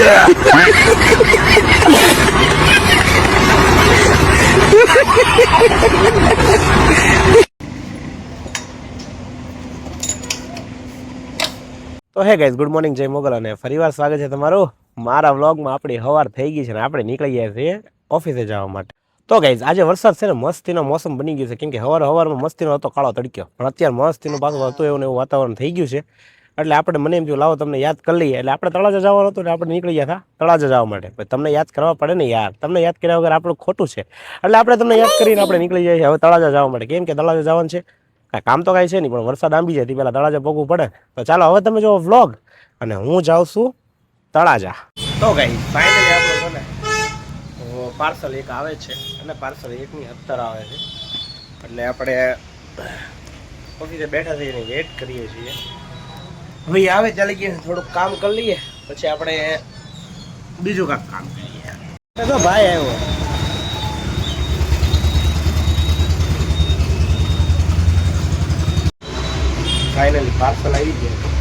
તો hey guys, good morning, જય મોગલ અને ફરીવાર સ્વાગત છે તમારું મારા વ્લોગમાં. આપણી સવાર થઈ ગઈ છે ને આપણે નીકળી ગયા છીએ ઓફિસે જવા માટે. તો ગાઈઝ, આજે વરસાદ છે ને મસ્તીનો મોસમ બની ગયું છે, કેમ કે સવારમાં મસ્તીનો હતો કાળો તડક્યો, પણ અત્યારે મસ્તીનું પાછું હતું એવું વાતાવરણ થઈ ગયું છે. એટલે આપણે મને એમ થયું લાવો તમને યાદ કરી લઈએ. એટલે આપણે તળાજા જવાનું હતું એટલે આપણે નીકળી ગયા હતા તળાજા જવા માટે. તમને યાદ કરવા પડે ને યાર, તમને યાદ કર્યા વગર આપણું ખોટું છે. એટલે આપણે તમને યાદ કરીને આપણે નીકળી જઈએ હવે તળાજા જવા માટે. કેમ કે તળાજા જવાનું છે, કાંઈ કામ તો કાંઈ છે નહીં, પણ વરસાદ આંબી જાય પહેલાં તળાજા પગવું પડે. તો ચાલો હવે તમે જો વ્લોગ, અને હું જાઉં છું તળાજા. તો ગાઈસ, ફાઇનલી આપણો છે ને પાર્સલ એક આવે છે, અને પાર્સલ એકની અત્તર આવે છે. એટલે આપણે ઓફિસે બેઠા થઈને વેઇટ કરીએ છીએ. હવે આવે ચાલી ગયા, થોડુંક કામ કરી લઈએ, પછી આપણે બીજું કાંઈક કામ કરીએ. તો ભાઈ આવ્યો, ફાઇનલી પાર્સલ આવી ગયા.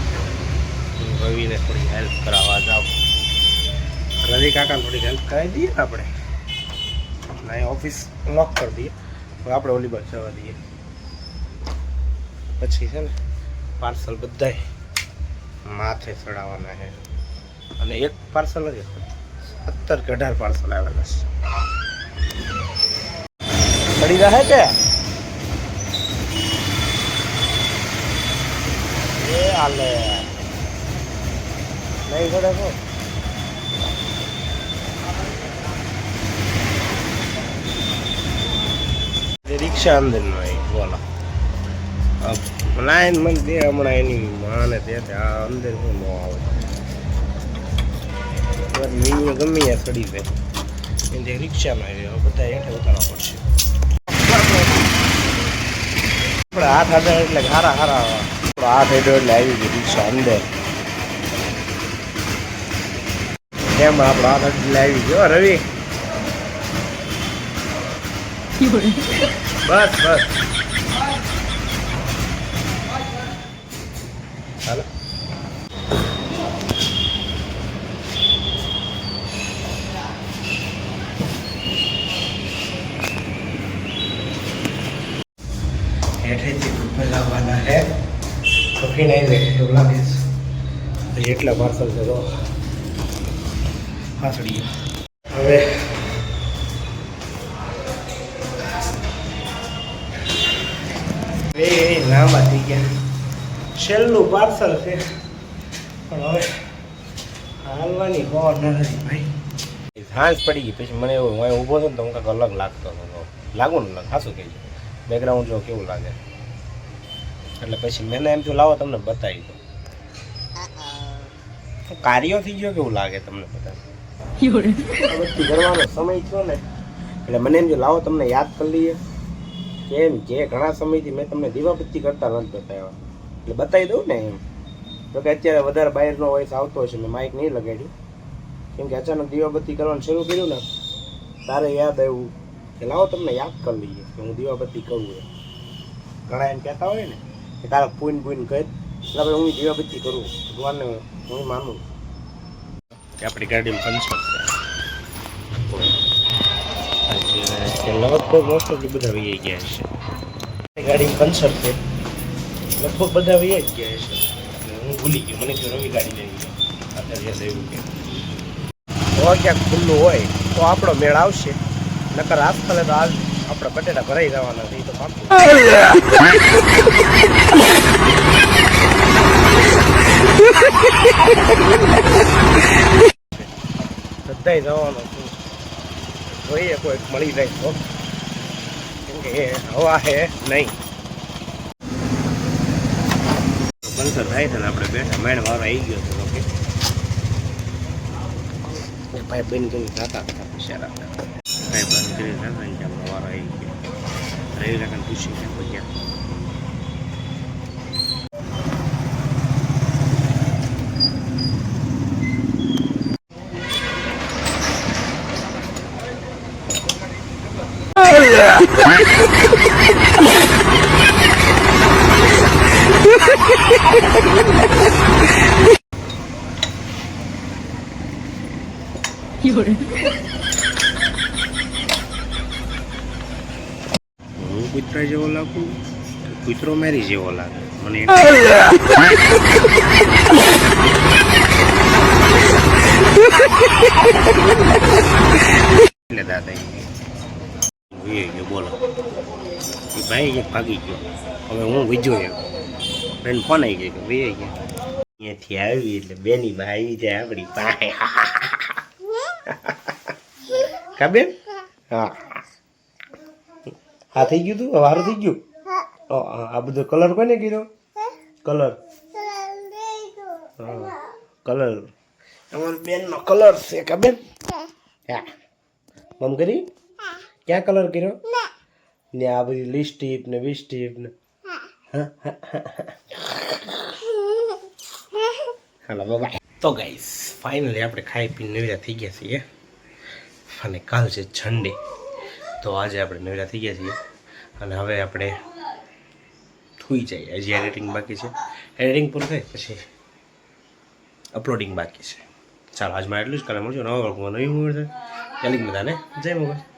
રવિને થોડી હેલ્પ કરાવવા જાવ. રવિ કાકાને થોડી હેલ્પ કરાવી દઈએ ને આપણે. અહીં ઓફિસ લોક કરી દઈએ, હવે આપણે ઓલી બાજુ જવા દઈએ. પછી છે ને પાર્સલ બધાય માથે ચડાવવાના છે. અને એક પાર્સલ નથી, 17 કે 18 પાર્સલ આવેલા છે. ચડી રહ્યા છે એ હાલે નહીં ઘડે શું? રિક્ષા અંદર નો બોલો લાઈન મને દે હમણાં એની માને તે આ અંદર શું ન આવે. મીની ગમે ત્યાં ચડી જાય એની રિક્ષામાં આવી બધા હેઠે ઉતારવા પડશે. આપણે હાથ આડે એટલે હારા હાથ હેઠો એટલે આવી ગઈ રિક્ષા અંદર. કેમ આપણો હાથ એટલે આવી ગયો રવિ? બસ હાલો. હેઠેથી ઉપર લાવવાના હે તો ફીનાઈ જાય તો લાગે છે. એટલા પાર્સલ છે તો ફાસડી. હવે લાંબા થઈ ગયા. છેલ્લું પાર્સલ છે, પણ હવે હાલવાની ખબર નથી ભાઈ. સાંજ પડી ગઈ પછી મને એવું હું ઊભો હતો ને તો હું કાંઈક અલગ લાગતો હતો. લાગુ ને ખાસું કહેજો, બેકગ્રાઉન્ડ જો કેવું લાગે. એટલે પછી મેં એમ થયું લાવો તમને બતાવી દો. કાર્યો થઈ ગયો કેવું લાગે તમને બતાવી બધી કરવાનો સમય થયો ને, એટલે મને એમ જો લાવો તમને યાદ કરી લઈએ. કેમ કે ઘણા સમયથી મેં તમને દીવાબત્તી કરતા નથી બતાવ્યા, એટલે બતાવી દઉં ને એમ. તો કે અત્યારે વધારે બહારનો વોઇસ આવતો હશે, મેં માઇક નહીં લગાડ્યું. કેમ કે અચાનક દીવાબત્તી કરવાનું શરૂ કર્યું ને, તારે યાદ આવ્યું કે લાવો તમને યાદ કરી લઈએ કે હું દીવાબત્તી કરું એમ. ઘણા એમ કહેતા હોય ને કે તારા પૂન કહે, એટલે ભાઈ હું દીવાબત્તી કરું, ભગવાનને હું માનું કે આપણી ગાડીમાં પંચર છે. લગભગ મોસ્ટ ઓફ બધા વહી ગયા છે. ગાડીમાં પંચર છે, લગભગ બધા વહી જ ગયા છે. હું ભૂલી ગયો, મને રવિ ગાડી લઈ ગયો. અત્યારે એવું કે હવે ક્યાંક ખુલ્લું હોય તો આપણો મેળ આવશે, નકર આજકાલે તો આજ આપણે બટેટા ભરાઈ જવાના છે. એ તો પાકું. બધાય જવાનું છે, જોઈએ કોઈ મળી જાય તો, કેમ કે એ હવા હે નહીં. પંચર થાય છે ને આપણે બેઠા મેણ વાળો આવી ગયો છે. ઓકે ભાઈ બંધ કરી થતા હોશિયાર ભાઈ બંધ કરી થતા આપણો વારો આવી ગયો. રવિ કાકાને પૂછી છે ભૈયા. હું કૂતરા જેવો લાગુ કૂતરો મેરી જેવો લાગે મને એટલે દાદા ગયો બોલો એ ભાઈ એક ભાગી ગયો હવે હું વિજો બેન ફોન આવી ગયો વે ગયા અહીંયાથી આવી એટલે બેની ભાઈ જાય આપણી પાસે કા બેન હા હા થઈ ગયું તું વારું થઈ ગયું આ બધો કલર કોને કર્યો કલર કલર અમારી બેનનો કલર છે કા બેન હા મમ કરી ક્યાં કલર કર્યો ને આ બધી લિપસ્ટિક ને વિસ્ટિક ને હાલો બાય તો ગાઈસ ફાઇનલી આપણે ખાઈ પીને નવરા થઈ ગયા છીએ અને કાલ છે સન્ડે તો આજે આપણે નવરા થઈ ગયા છીએ અને હવે આપણે સુઈ જઈએ હજી એડિટિંગ બાકી છે એડિટિંગ પૂરું થાય પછી અપલોડિંગ બાકી છે ચાલો આજમાં એટલું જ કાલે મળજો નવા વર્ગમાં નવી મૂવી છે ચાલી બધાને જય મોગલ